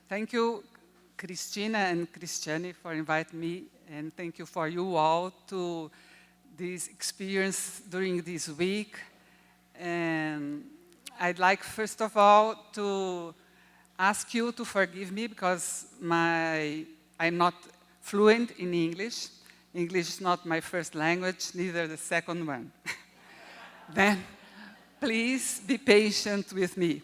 Thank you, Cristina and Cristiane, for inviting me, and thank you for you all to this experience during this week. And I'd like, first of all, to ask you to forgive me because I'm not fluent in English. English is not my first language, neither the second one. Then, please be patient with me.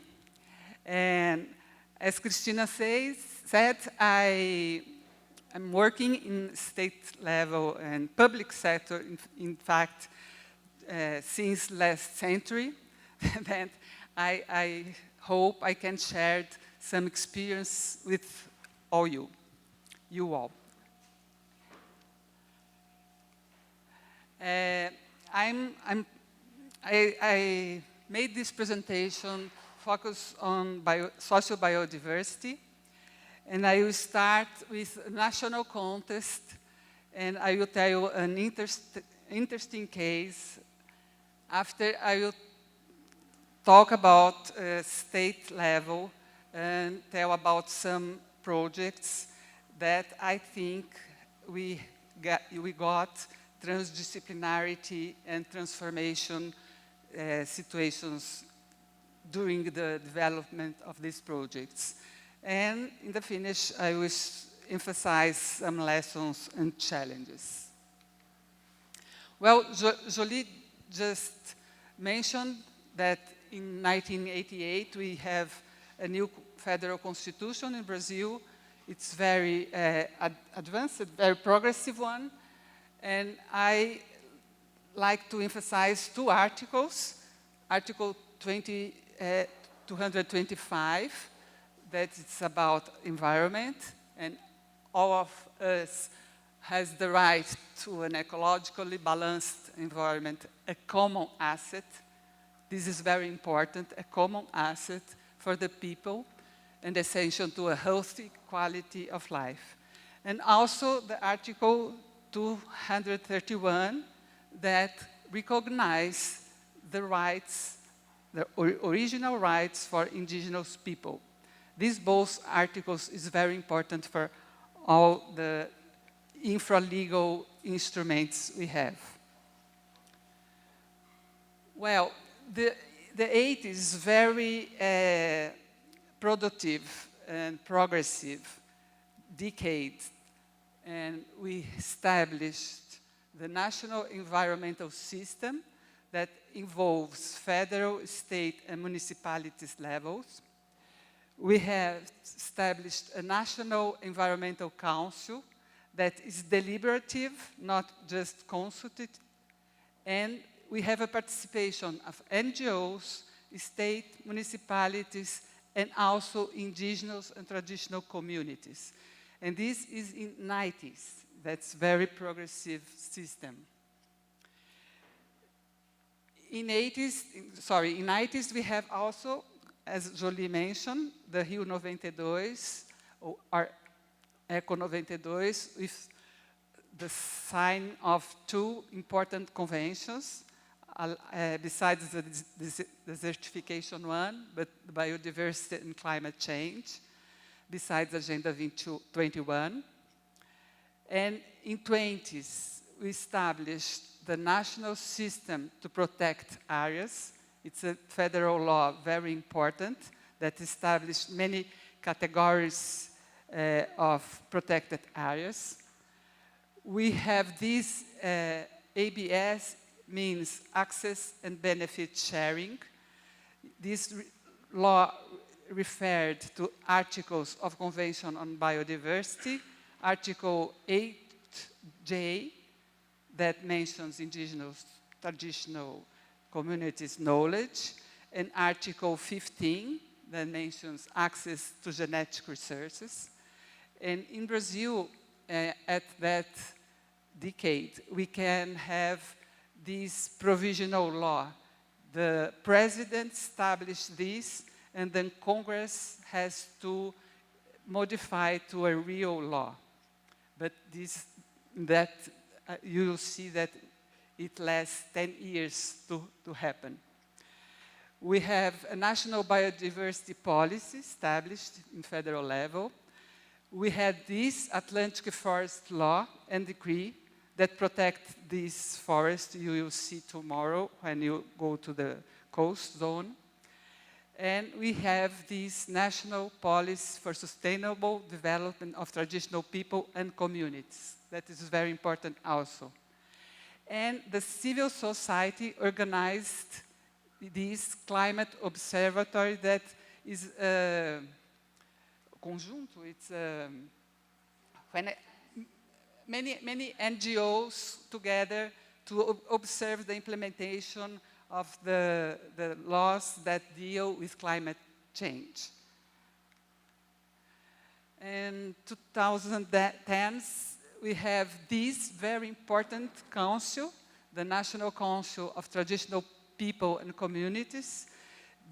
And as Cristina said, I'm working in state level and public sector, in fact, since last century. That I hope I can share some experience with all you all. I made this presentation focus on social biodiversity, and I will start with a national contest, and I will tell you an interesting case. After I will talk about state level and tell about some projects that I think we got transdisciplinarity and transformation situations during the development of these projects. And in the finish, I will emphasize some lessons and challenges. Well, Jolie just mentioned that in 1988, we have a new federal constitution in Brazil. It's very advanced, a very progressive one. And I like to emphasize two articles. Article 225, that it's about environment, and all of us has the right to an ecologically balanced environment, a common asset. This is very important, a common asset for the people and essential to a healthy quality of life. And also the Article 231 that recognize the rights, the original rights for indigenous people. These both articles is very important for all the infra-legal instruments we have. Well, the 80s is very productive and progressive decade, and we established the national environmental system that involves federal, state, and municipalities levels. We have established a national environmental council that is deliberative, not just consultative, and we have a participation of NGOs, state, municipalities, and also indigenous and traditional communities. And this is in 90s. That's very progressive system. In 90s we have also, as Jolie mentioned, the Rio 92, or Eco 92, with the sign of two important conventions, besides the desertification one, but biodiversity and climate change, besides Agenda 2021. And in 20s, we established the national system to protect areas. It's a federal law, very important, that established many categories of protected areas. We have this ABS, means access and benefit sharing. This law referred to articles of Convention on Biodiversity, Article 8J, that mentions indigenous traditional communities' knowledge, and Article 15, that mentions access to genetic resources. And in Brazil, at that decade, we can have this provisional law. The president established this, and then Congress has to modify to a real law. But you will see that it lasts 10 years to happen. We have a national biodiversity policy established in federal level. We had this Atlantic Forest Law and Decree that protect this forest you will see tomorrow when you go to the coast zone. And we have this National Policy for Sustainable Development of Traditional People and Communities. That is very important also. And the civil society organized this climate observatory that is a conjunto. It's when many NGOs together to observe the implementation of the laws that deal with climate change. In 2010, we have this very important council, the National Council of Traditional People and Communities.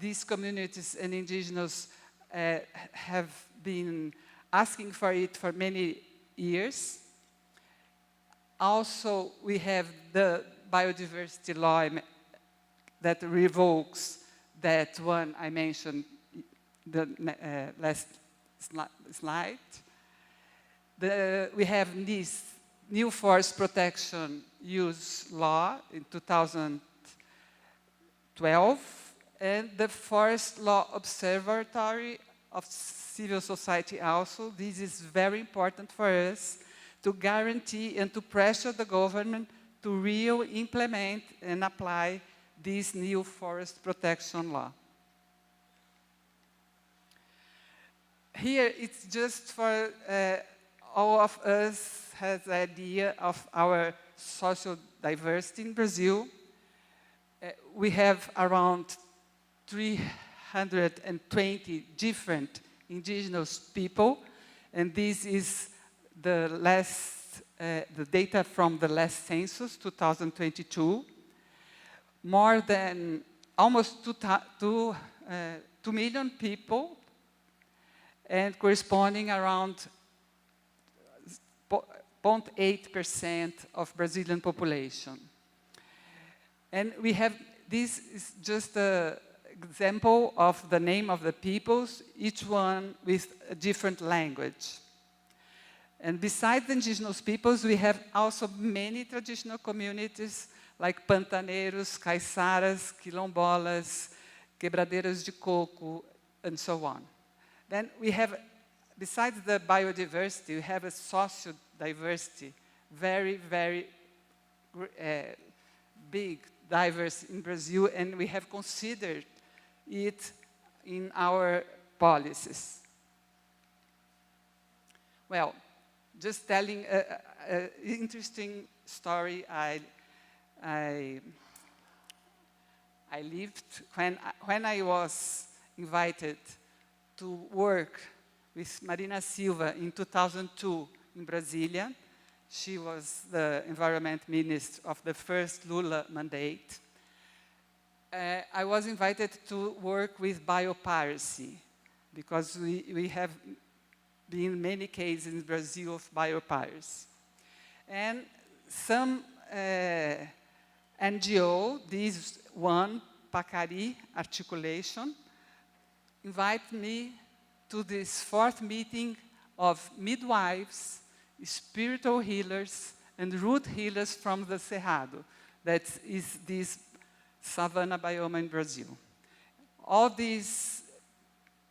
These communities and indigenous have been asking for it for many years. Also, we have the biodiversity law that revokes that one I mentioned the last slide. We have this new forest protection use law in 2012, and the Forest Law Observatory of Civil Society also. This is very important for us to guarantee and to pressure the government to really implement and apply this new forest protection law. Here, it's just for all of us has the idea of our social diversity in Brazil. We have around 320 different indigenous people, and this is the data from the last census, 2022. More than almost 2 million people, and corresponding around 0.8% of Brazilian population. And we have, this is just an example of the name of the peoples, each one with a different language. And besides the indigenous peoples, we have also many traditional communities like pantaneiros, caiçaras, quilombolas, quebradeiras de coco, and so on. Then we have, besides the biodiversity, we have a social diversity, very, very big, diverse in Brazil, and we have considered it in our policies. Well, just telling an interesting story I lived when I was invited to work with Marina Silva in 2002 in Brasilia. She was the environment minister of the first Lula mandate. I was invited to work with biopiracy because we have been many cases in Brazil of biopiracy. And some NGO, this one, Pacari Articulation, invited me to this fourth meeting of midwives, spiritual healers, and root healers from the Cerrado. That is this savanna biome in Brazil. All these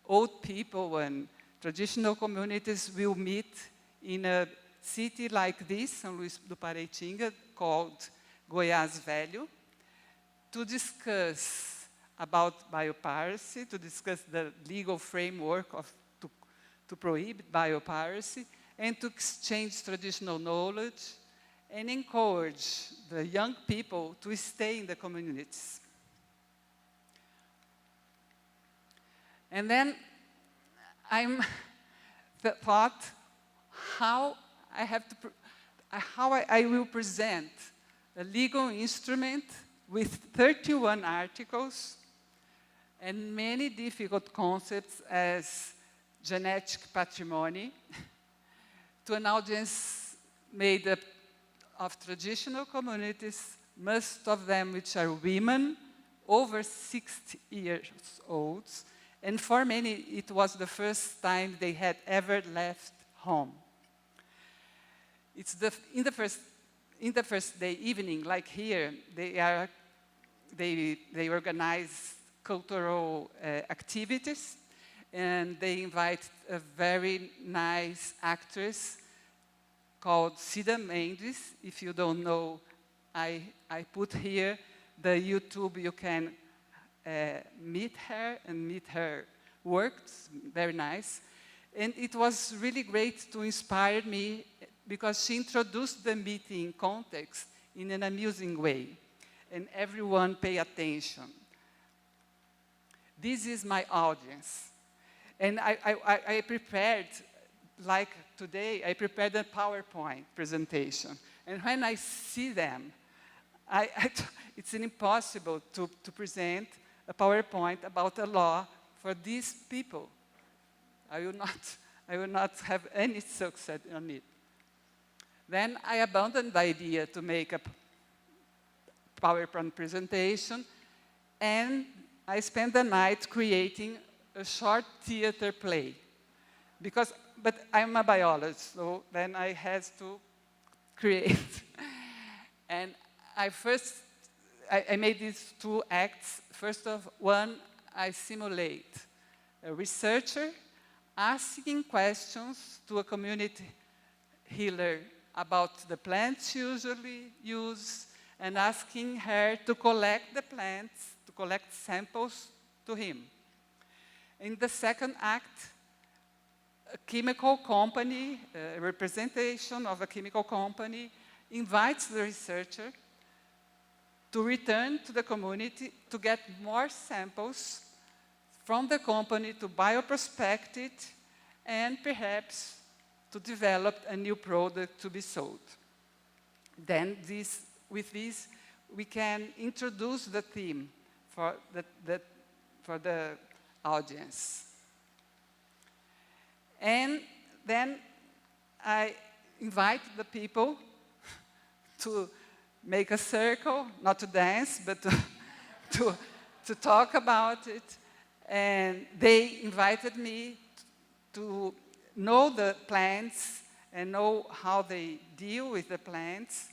old people and traditional communities will meet in a city like this, São Luís do Paraitinga, called Goiás Velho, to discuss about biopiracy, to discuss the legal framework to prohibit biopiracy, and to exchange traditional knowledge and encourage the young people to stay in the communities. And then I thought how I will present a legal instrument with 31 articles and many difficult concepts as genetic patrimony to an audience made up of traditional communities, most of them which are women, over 60 years old, and for many it was the first time they had ever left home. It's in the first day evening, like here, they organize cultural activities, and they invite a very nice actress called Cida Mendes. If you don't know, I put here the YouTube. You can meet her and meet her works. Very nice. And it was really great to inspire me because she introduced the meeting context in an amusing way. And everyone pay attention. This is my audience. And I prepared, like today, I prepared a PowerPoint presentation. And when I see them, it's impossible to present a PowerPoint about a law for these people. I will not have any success on it. Then I abandoned the idea to make a PowerPoint presentation, and I spent the night creating a short theater play. But I'm a biologist, so then I had to create. And I made these two acts. First of one, I simulate a researcher asking questions to a community healer about the plants usually used, and asking her to collect the plants, to collect samples to him. In the second act, a chemical company, a representation of a chemical company, invites the researcher to return to the community to get more samples from the company to bioprospect it, and perhaps to develop a new product to be sold. Then with this, we can introduce the theme for the audience. And then I invite the people to make a circle, not to dance, but to talk about it. And they invited me to know the plants and know how they deal with the plants.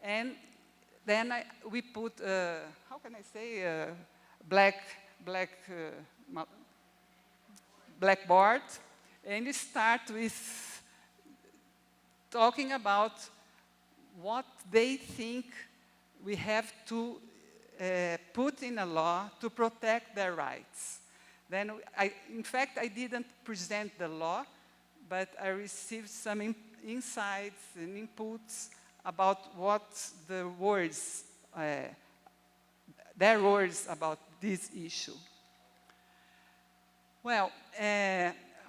And then we put, how can I say, blackboard, and we start with talking about what they think we have to put in a law to protect their rights. Then, in fact, I didn't present the law, but I received some insights and inputs about what their words about this issue. Well,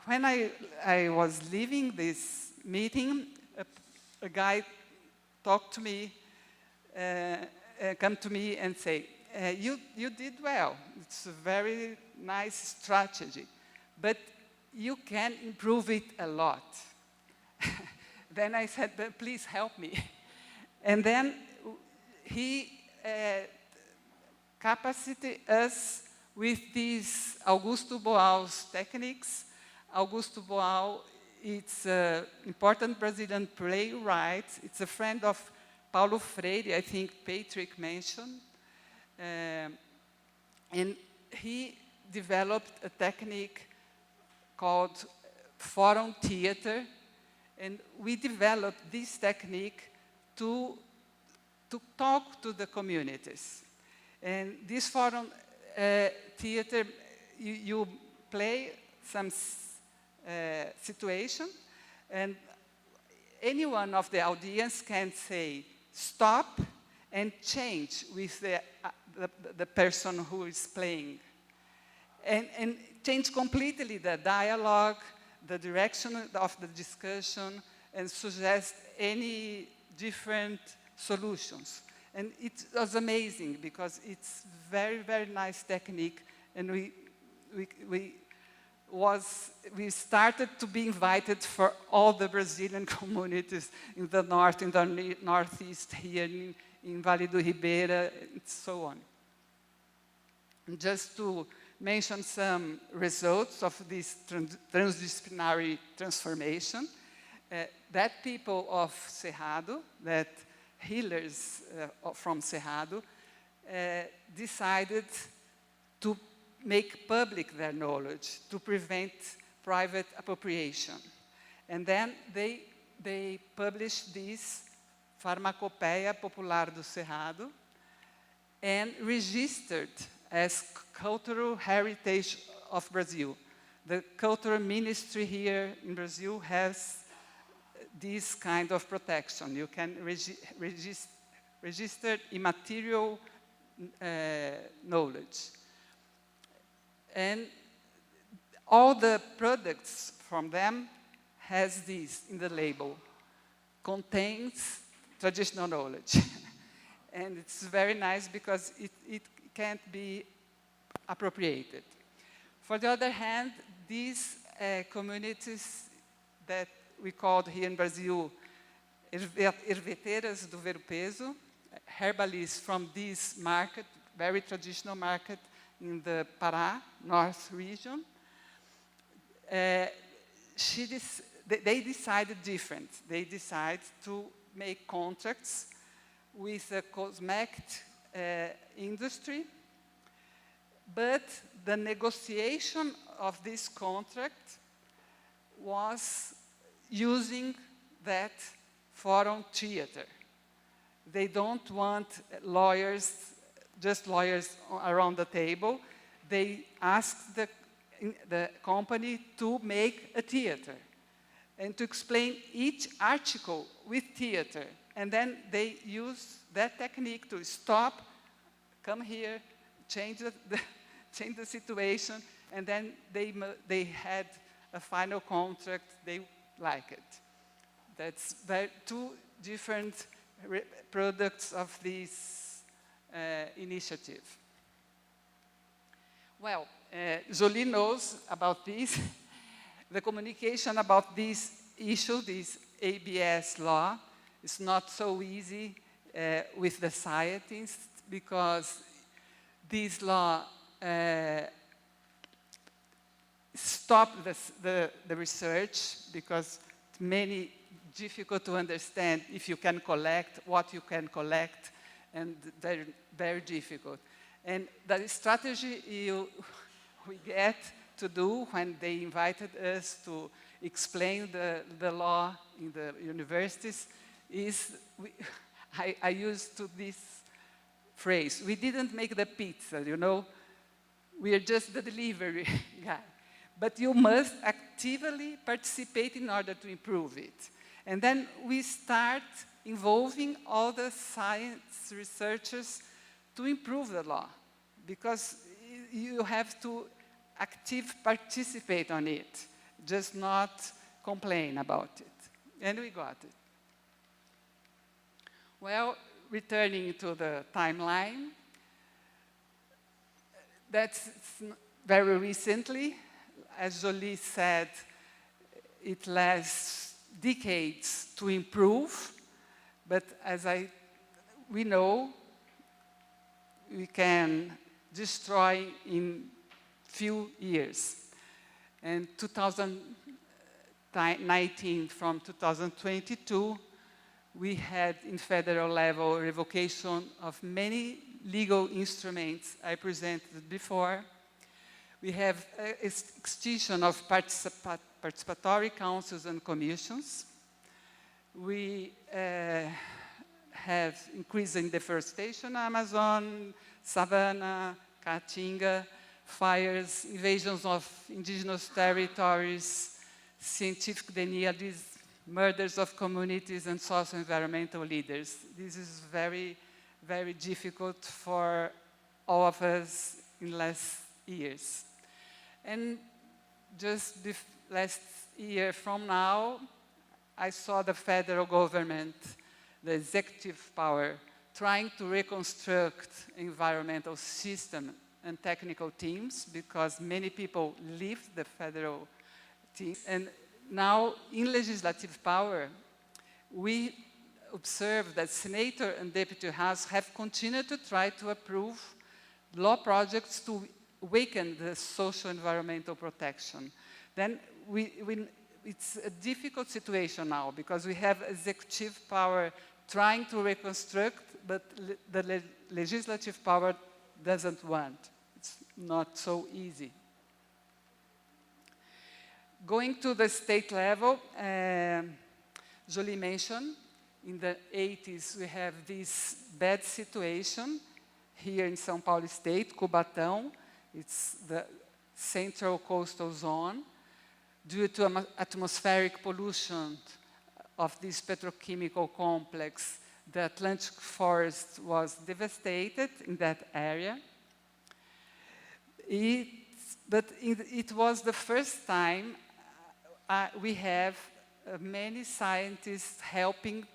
when I was leaving this meeting, a guy talked to me, come to me and say, you did well. It's a very nice strategy, but you can improve it a lot. Then I said, but please help me. And then he capacitated us with these Augusto Boal's techniques. Augusto Boal, it's an important Brazilian playwright. It's a friend of Paulo Freire, I think Patrick mentioned. And he developed a technique called forum theater. And we developed this technique to talk to the communities. And this forum theater, you play some situation, and anyone of the audience can say stop and change with the person who is playing. And change completely the dialogue, the direction of the discussion, and suggest any different solutions. And it was amazing because it's very, very nice technique, and we started to be invited for all the Brazilian communities in the north, in the northeast here, in Vale do Ribeira, and so on. Just to mention some results of this transdisciplinary transformation, that people of Cerrado, that healers from Cerrado, decided to make public their knowledge, to prevent private appropriation. And then they published this Farmacopeia Popular do Cerrado and registered as cultural heritage of Brazil. The cultural ministry here in Brazil has this kind of protection. You can register immaterial knowledge. And all the products from them has this in the label, contains traditional knowledge. And it's very nice because it can't be appropriated. For the other hand, these communities that we called here in Brazil Herveteiras do Ver-o-Peso, herbalists from this market, very traditional market in the Pará, North region, they decided different. They decided to make contracts with the cosmetic industry, but the negotiation of this contract was using that forum theater. They don't want lawyers, just lawyers around the table. They asked the company to make a theater and to explain each article with theater. And then they use that technique to stop, come here, change the situation, and then they had a final contract. They like it. That's two different products of this initiative. Well, Jolie knows about this. The communication about this issue, this ABS law, is not so easy with the scientists because this law stopped the research because it's many difficult to understand if you can collect, what you can collect, and very, very difficult. And the strategy we get to do when they invited us to explain the law in the universities is, I used to this phrase, we didn't make the pizza, you know, we are just the delivery guy. But you must actively participate in order to improve it. And then we start involving all the science researchers to improve the law, because you have to actively participate on it, just not complain about it. And we got it. Well, returning to the timeline, that's very recently. As Jolie said, it lasts decades to improve, but as we know, we can destroy in few years. And 2019 from 2022, we had in federal level revocation of many legal instruments I presented before. We have extinction of participatory councils and commissions. We have increase in deforestation, Amazon, savanna, Caatinga, fires, invasions of indigenous territories, scientific denialism, murders of communities and socio-environmental leaders. This is very, very difficult for all of us in last years. And just last year from now, I saw the federal government, the executive power, trying to reconstruct environmental system and technical teams, because many people leave the federal team. And now, in legislative power, we observe that senator and deputy house have continued to try to approve law projects to weaken the social environmental protection. Then it's a difficult situation now because we have executive power trying to reconstruct, but the legislative power doesn't want. It's not so easy. Going to the state level, Jolie mentioned, in the 80s we have this bad situation here in São Paulo State, Cubatão. It's the central coastal zone. Due to atmospheric pollution of this petrochemical complex, the Atlantic forest was devastated in that area. But it was the first time we have many scientists helping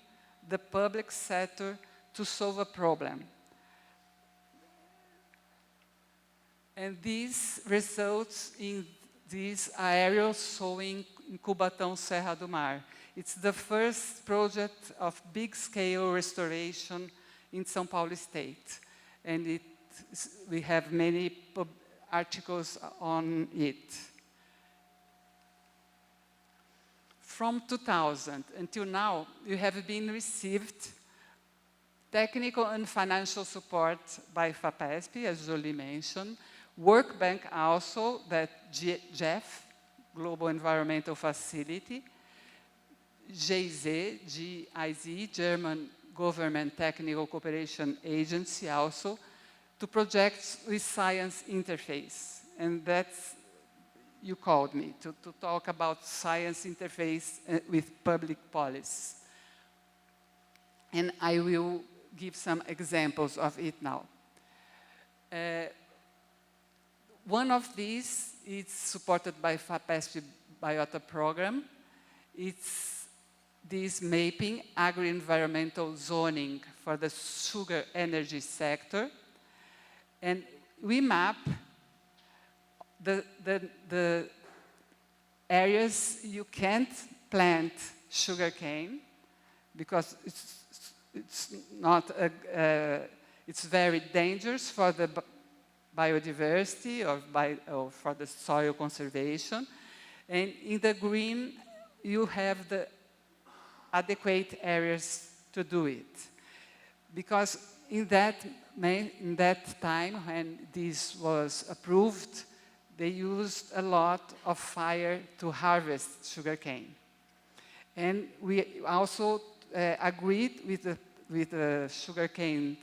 the public sector to solve a problem. And this results in this aerial showing in Cubatão, Serra do Mar. It's the first project of big-scale restoration in São Paulo State. And we have many articles on it. From 2000 until now, you have been received technical and financial support by FAPESP, as Jolie mentioned, Work Bank also, that GEF, Global Environmental Facility, GIZ, German Government Technical Cooperation Agency also, to projects with science interface. And that's, you called me to talk about science interface with public policy. And I will give some examples of it now. One of these is supported by FAPESP Biota program. It's this mapping agri-environmental zoning for the sugar energy sector. And we map the areas you can't plant sugarcane because it's very dangerous for the biodiversity or for the soil conservation. And in the green, you have the adequate areas to do it. Because in that time, when this was approved, they used a lot of fire to harvest sugarcane. And we also agreed with the sugarcane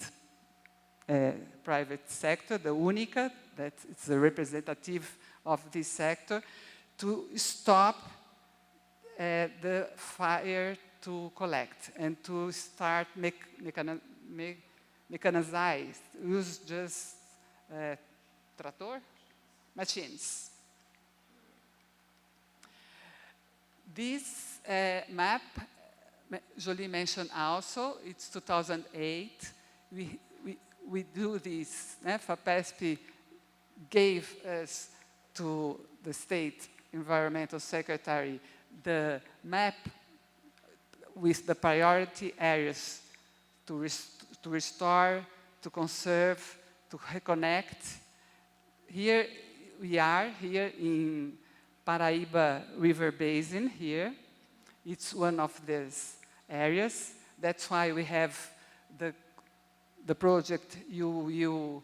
private sector, the UNICA, that is the representative of this sector, to stop the fire to collect and to start mechanized, use just tractor machines. This map, Jolie mentioned also, it's 2008. We do this. FAPESP gave us to the State Environmental Secretary the map with the priority areas to restore, to conserve, to reconnect. Here we are, here in Paraíba River Basin here. It's one of these areas. That's why we have the project you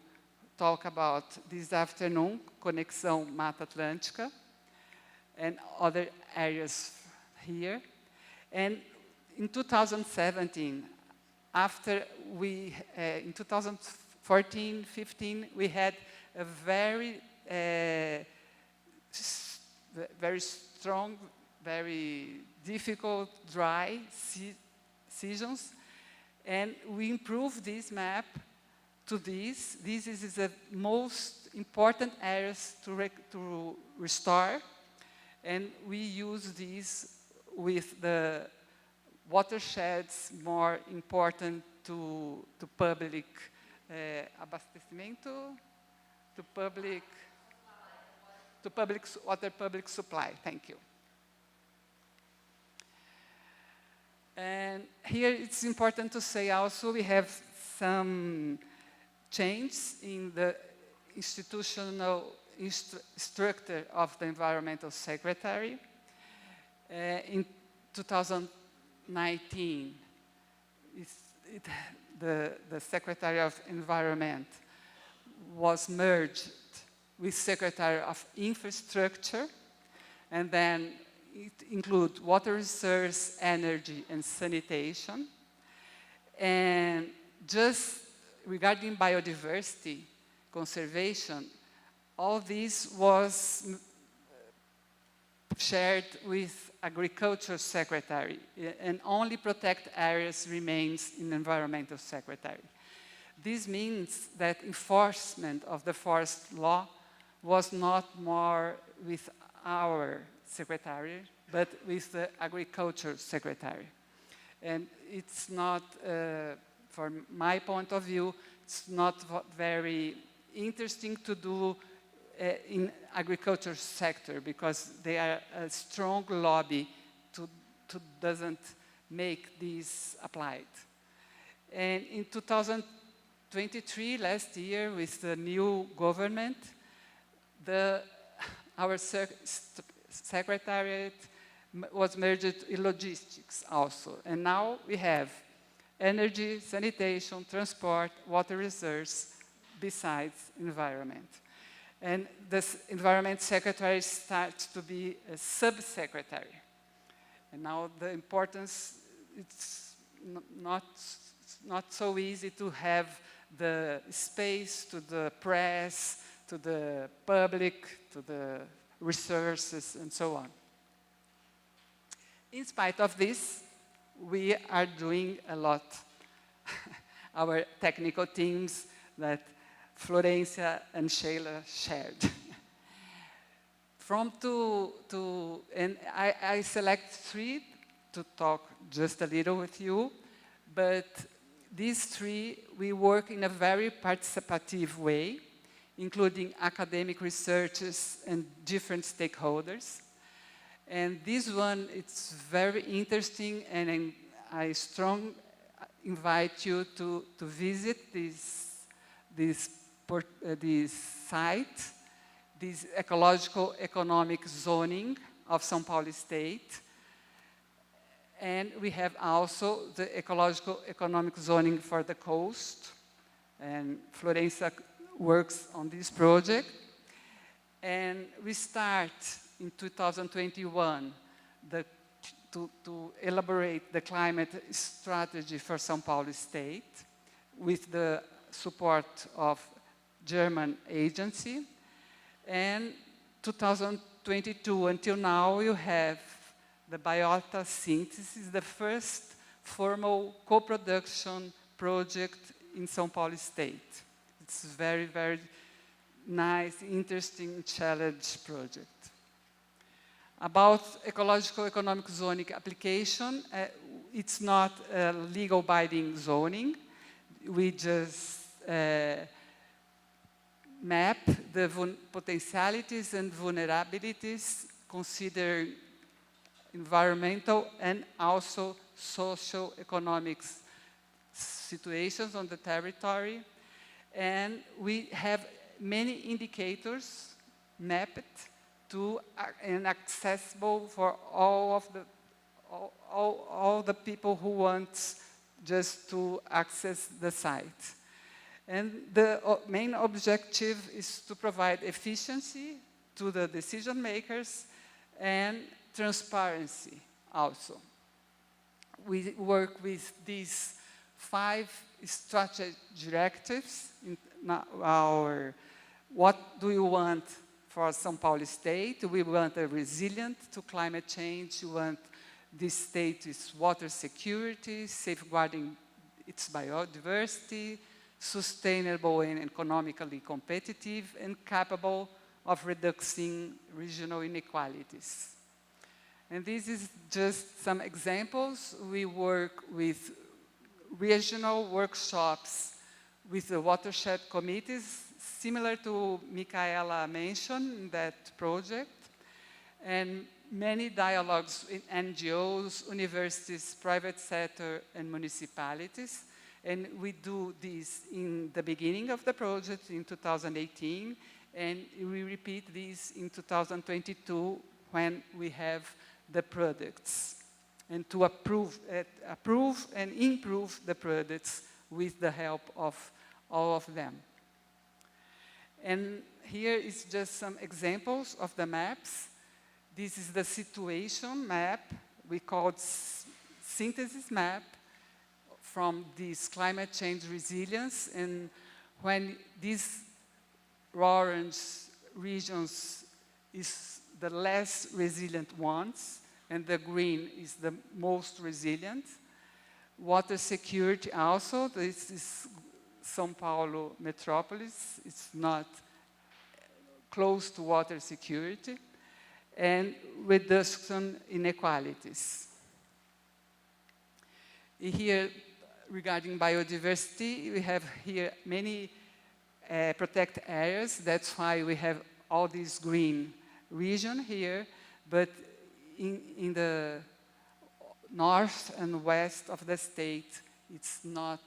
talk about this afternoon, Conexão Mata Atlântica, and other areas here. And in 2017, after in 2014-15, we had a very strong, very difficult dry seasons. And we improved this map to this. This is the most important areas to restore. And we use this with the watersheds more important to public abastecimento, to public supply. Thank you. And here it's important to say also we have some change in the institutional structure of the environmental secretary. In 2019, the Secretary of Environment was merged with Secretary of Infrastructure, and then it includes water resource, energy, and sanitation. And just regarding biodiversity conservation, all this was shared with Agriculture Secretary, and only protect areas remains in Environmental Secretary. This means that enforcement of the forest law was not more with our secretary, but with the Agriculture Secretary. And it's not, from my point of view, it's not very interesting to do in agriculture sector, because they are a strong lobby to doesn't make this applied. And in 2023, last year, with the new government, our secretariat was merged in logistics also. And now we have energy, sanitation, transport, water resources, besides environment. And this environment secretary starts to be a sub-secretary. And now the importance, it's not so easy to have the space to the press, to the public, to the resources, and so on. In spite of this, we are doing a lot. Our technical teams that Florencia and Sheila shared. And I select 3 to talk just a little with you, but these 3, we work in a very participative way, including academic researchers and different stakeholders. And this one, it's very interesting, and I strongly invite you to visit this site, this ecological economic zoning of São Paulo State. And we have also the ecological economic zoning for the coast. And Florencia works on this project. And we start in 2021 to elaborate the climate strategy for São Paulo State with the support of German agency. And 2022 until now, you have the biota synthesis, the first formal co-production project in São Paulo State. It's very, very nice, interesting challenge project. About ecological economic zoning application, it's not a legal binding zoning. We just map the potentialities and vulnerabilities, consider environmental and also socio-economic situations on the territory. And we have many indicators mapped to and accessible for all the people who want just to access the site. And the main objective is to provide efficiency to the decision makers and transparency also. We work with these 5 strategic directives in our what do you want for São Paulo State? We want a resilient to climate change. We want this state is water security, safeguarding its biodiversity, sustainable and economically competitive, and capable of reducing regional inequalities. And this is just some examples. We work with regional workshops with the watershed committees, similar to Micaela mentioned in that project, and many dialogues with NGOs, universities, private sector, and municipalities. And we do this in the beginning of the project in 2018, and we repeat this in 2022 when we have the products, and to approve and improve the products with the help of all of them. And here is just some examples of the maps. This is the situation map. We call it synthesis map from this climate change resilience. And when these orange regions is the less resilient ones, and the green is the most resilient. Water security also, this is São Paulo metropolis, it's not close to water security, and reduction inequalities. Here, regarding biodiversity, we have here many protected areas. That's why we have all this green region here, but in the north and west of the state, it's not,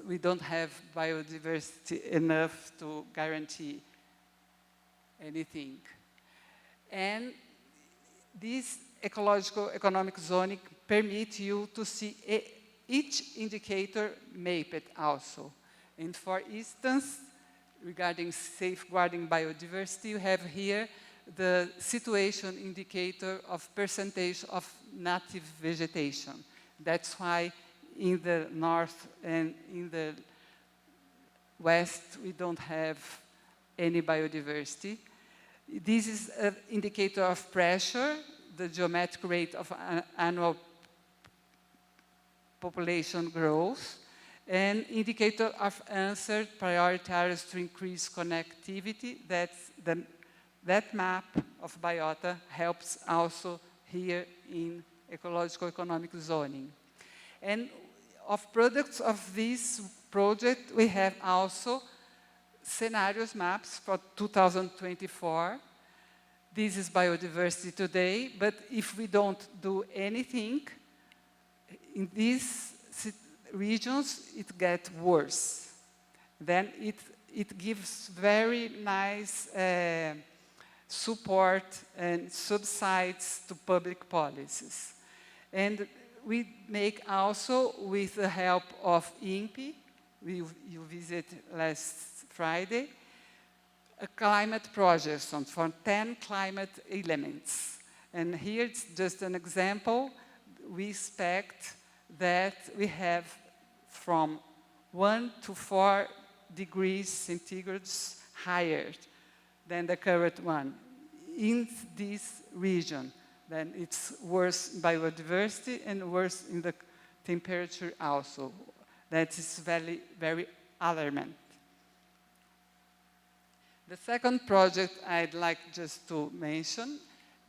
we don't have biodiversity enough to guarantee anything. And this ecological economic zoning permits you to see each indicator mapped also. And for instance, regarding safeguarding biodiversity, you have here the situation indicator of percentage of native vegetation. That's why in the north and in the west, we don't have any biodiversity. This is an indicator of pressure, the geometric rate of annual population growth, and indicator of answer priority areas to increase connectivity. That map of biota helps also here in ecological economic zoning. And of products of this project, we have also scenarios maps for 2024. This is biodiversity today, but if we don't do anything, in these regions, it gets worse. Then it gives very nice support and subsides to public policies. And we make also, with the help of INPE, you visit last Friday, a climate projection for 10 climate elements. And here it's just an example. We expect that we have from 1 to 4 degrees centigrade higher than the current one in this region. Then it's worse in biodiversity and worse in the temperature also. That is very, very alarming. The second project I'd like just to mention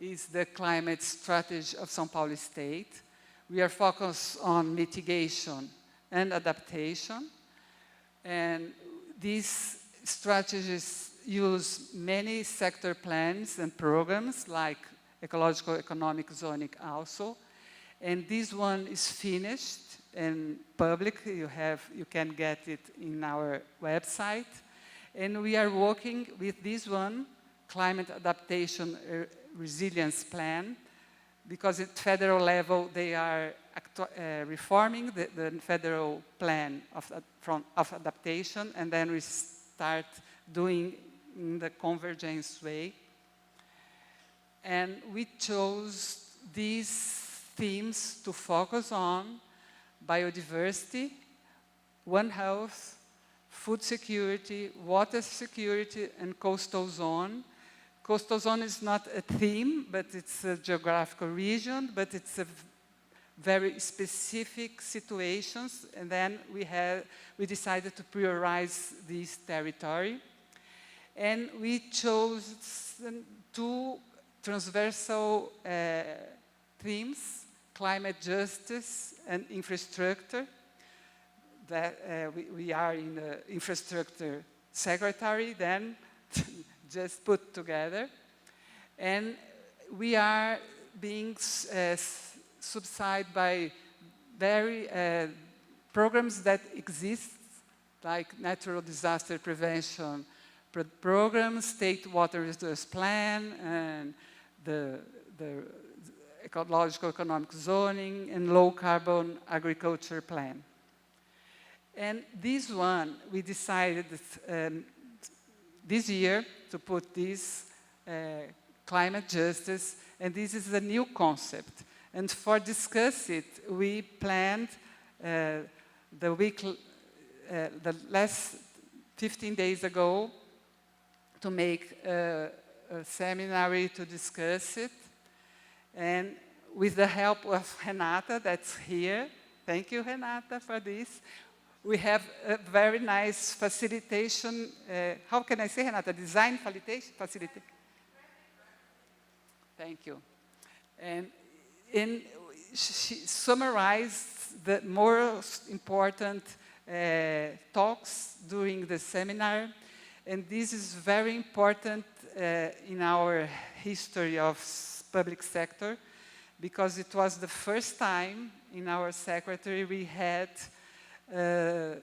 is the climate strategy of São Paulo State. We are focused on mitigation and adaptation, and these strategies use many sector plans and programs like ecological economic zoning also, and this one is finished and public. You can get it in our website, and we are working with this one, climate adaptation resilience plan, because at federal level they are reforming the federal plan of adaptation, and then we start doing in the convergence way. And we chose these themes to focus on: biodiversity, One Health, food security, water security, and coastal zone. Coastal zone is not a theme, but it's a geographical region, but it's a very specific situations, and then we decided to prioritize this territory. And we chose two transversal themes: climate justice and infrastructure. That we are in the infrastructure secretary, then just put together. And we are being subsidized by very programs that exist, like natural disaster prevention programs, state water resource plan, and the ecological economic zoning, and low carbon agriculture plan. And this one, we decided this year to put this climate justice, and this is a new concept. And for discuss it, we planned the last 15 days ago to make a seminar to discuss it. And with the help of Renata, that's here, thank you, Renata, for this. We have a very nice facilitation, how can I say, Renata? Design facilitation? Thank you. And she summarized the most important talks during the seminar. And this is very important in our history of public sector, because it was the first time in our secretary we had a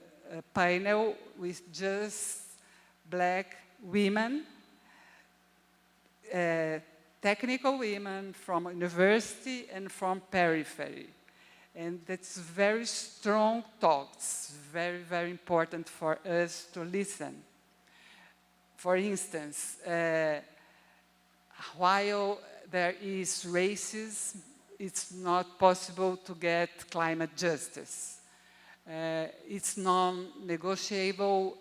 panel with just Black women, technical women from university and from periphery. And that's very strong talks, very, very important for us to listen. For instance, while there is racism, it's not possible to get climate justice. It's non-negotiable.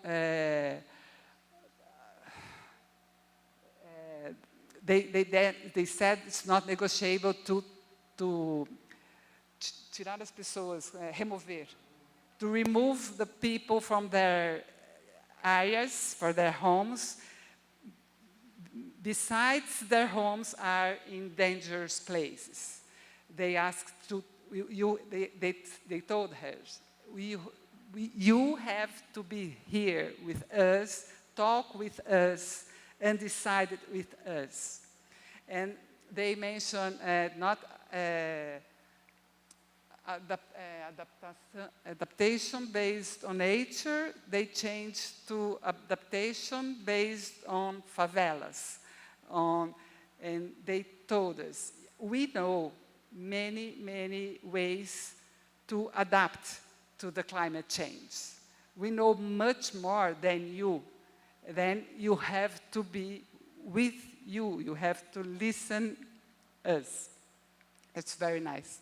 They said it's not negotiable to tirar as pessoas, remover, to remove the people from their areas, for their homes. Besides, their homes are in dangerous places. They asked to, they told her, you have to be here with us, talk with us, and decide it with us. And they mentioned not adaptation based on nature, they changed to adaptation based on favelas. And they told us, we know many, many ways to adapt to the climate change. We know much more than you. Then you have to be with you. You have to listen us. It's very nice.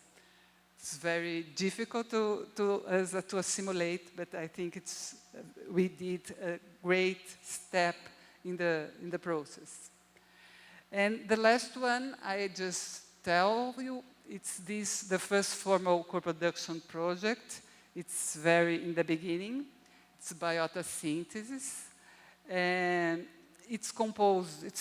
It's very difficult to assimilate, but I think we did a great step in the process. And the last one, I just tell you, it's the first formal co-production project. It's very in the beginning. It's biota synthesis. And it's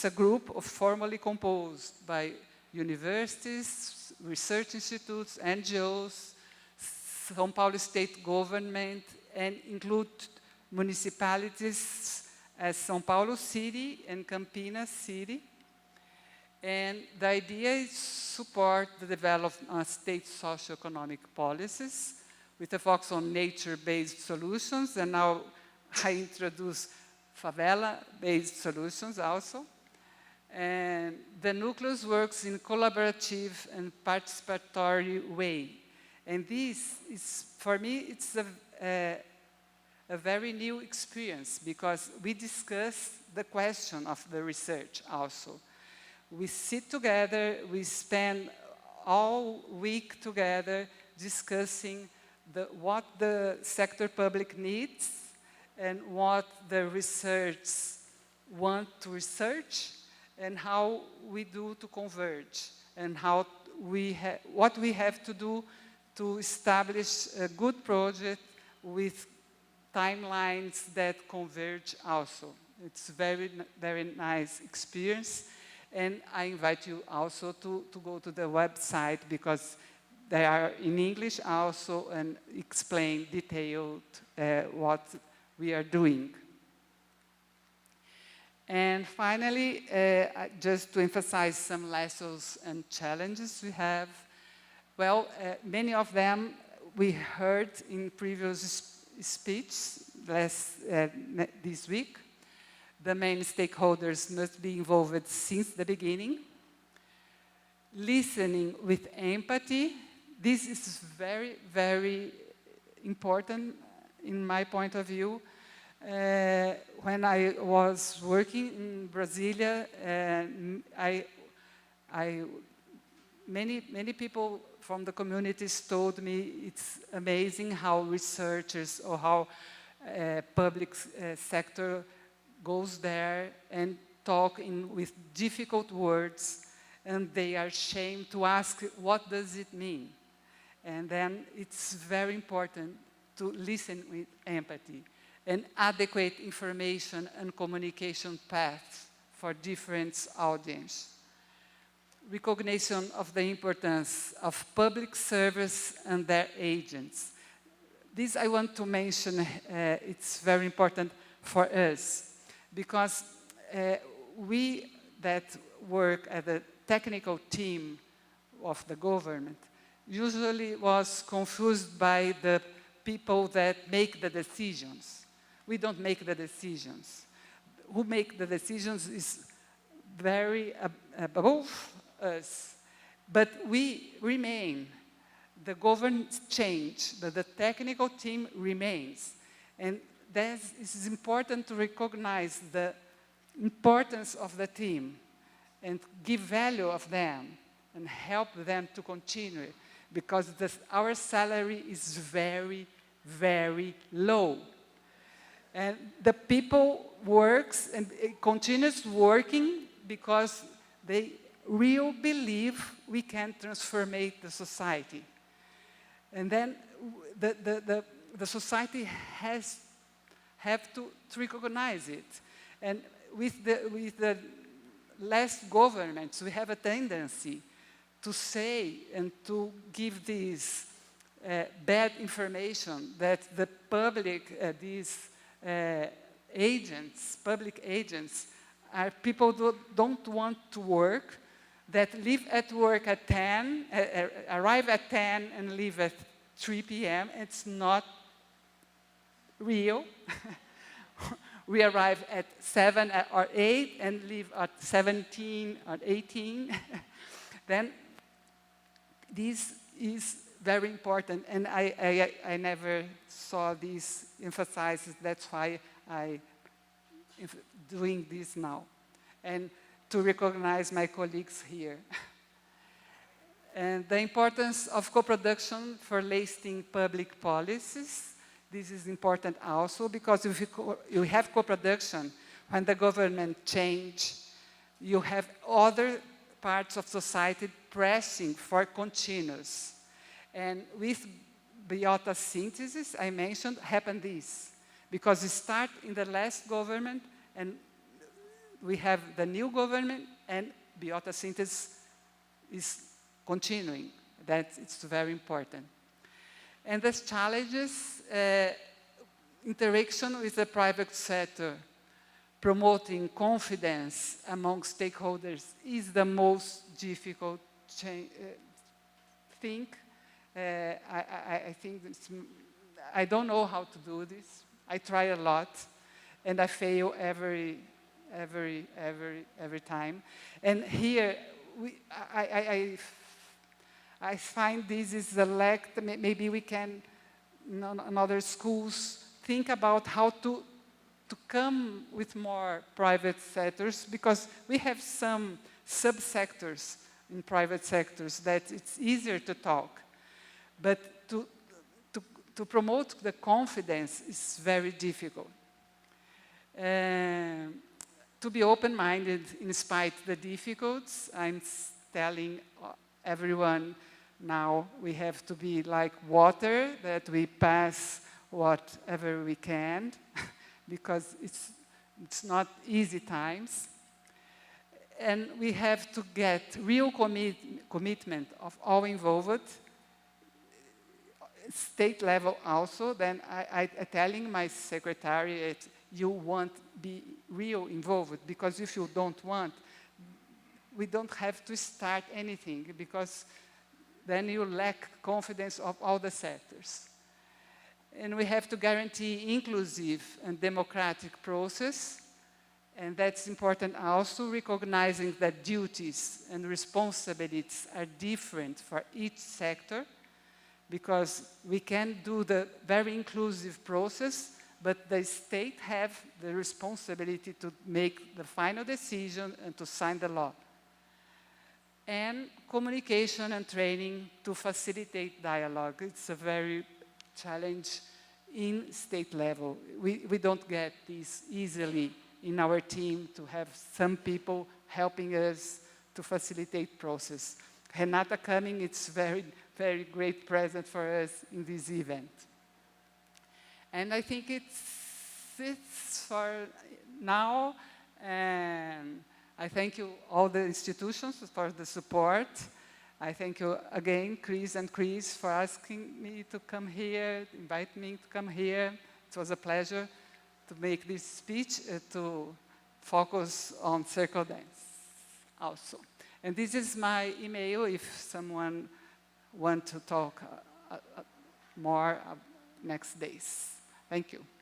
a group of formally composed by universities, research institutes, NGOs, São Paulo state government, and include municipalities as São Paulo City and Campinas City. And the idea is to support the development of state socioeconomic policies with a focus on nature-based solutions, and now I introduce favela-based solutions also. And the nucleus works in collaborative and participatory way. And this is, for me, it's a very new experience, because we discuss the question of the research also. We sit together, we spend all week together discussing what the sector public needs and what the research want to research, and how we do to converge, and what we have to do to establish a good project with timelines that converge also. It's very, very nice experience. And I invite you also to go to the website, because they are in English also, and explain detailed what we are doing. And finally, just to emphasize some lessons and challenges we have. Well, many of them we heard in previous speech this week, the main stakeholders must be involved since the beginning. Listening with empathy, this is very, very important in my point of view. When I was working in Brasilia, many people from the communities told me it's amazing how researchers or how public sector goes there and talk with difficult words, and they are ashamed to ask, what does it mean? And then it's very important to listen with empathy and adequate information and communication paths for different audience. Recognition of the importance of public service and their agents. This I want to mention, it's very important for us, because we that work at the technical team of the government usually was confused by the people that make the decisions. We don't make the decisions. Who make the decisions is very above us. But we remain. The government change, but the technical team remains. And that is important to recognize the importance of the team and give value of them and help them to continue, because our salary is very, very low. And the people works and continues working because they really believe we can transform the society. And then the society have to recognize it. And with the last governments, we have a tendency to say and to give this bad information that the public, these public agents, are people who don't want to work, that live at work at 10, arrive at 10 and leave at 3 p.m. It's not real. We arrive at 7 or 8 and leave at 17 or 18. Then this is very important, and I never saw this emphasized. That's why I'm doing this now, and to recognize my colleagues here. And the importance of co-production for lasting public policies. This is important also, because if you have co-production, when the government change, you have other parts of society pressing for continuous. And with biota synthesis, I mentioned, happened this. Because it started in the last government, and we have the new government, and biota synthesis is continuing. It's very important. And the challenges, interaction with the private sector, promoting confidence among stakeholders is the most difficult thing. I think I don't know how to do this. I try a lot, and I fail every time. And here, I find this is the lack. Maybe we can, in other schools, think about how to come with more private sectors, because we have some subsectors in private sectors that it's easier to talk. But to promote the confidence is very difficult. To be open-minded in spite of the difficulties, I'm telling everyone now we have to be like water, that we pass whatever we can, because it's not easy times. And we have to get real commitment of all involved, state level also. Then I telling my secretariat, you want to be real involved, because if you don't want, we don't have to start anything, because then you lack confidence of all the sectors. And we have to guarantee inclusive and democratic process. And that's important also, recognizing that duties and responsibilities are different for each sector, because we can do the very inclusive process, but the state have the responsibility to make the final decision and to sign the law. And communication and training to facilitate dialogue. It's a very challenge in state level. We don't get this easily in our team, to have some people helping us to facilitate process. Renata coming, it's very, very great present for us in this event. And I think it's for now, and I thank you all the institutions for the support. I thank you again, Chris and Chris, for asking me to come here, invite me to come here. It was a pleasure to make this speech, to focus on circle dance also. And this is my email if someone wants to talk more next days. Thank you.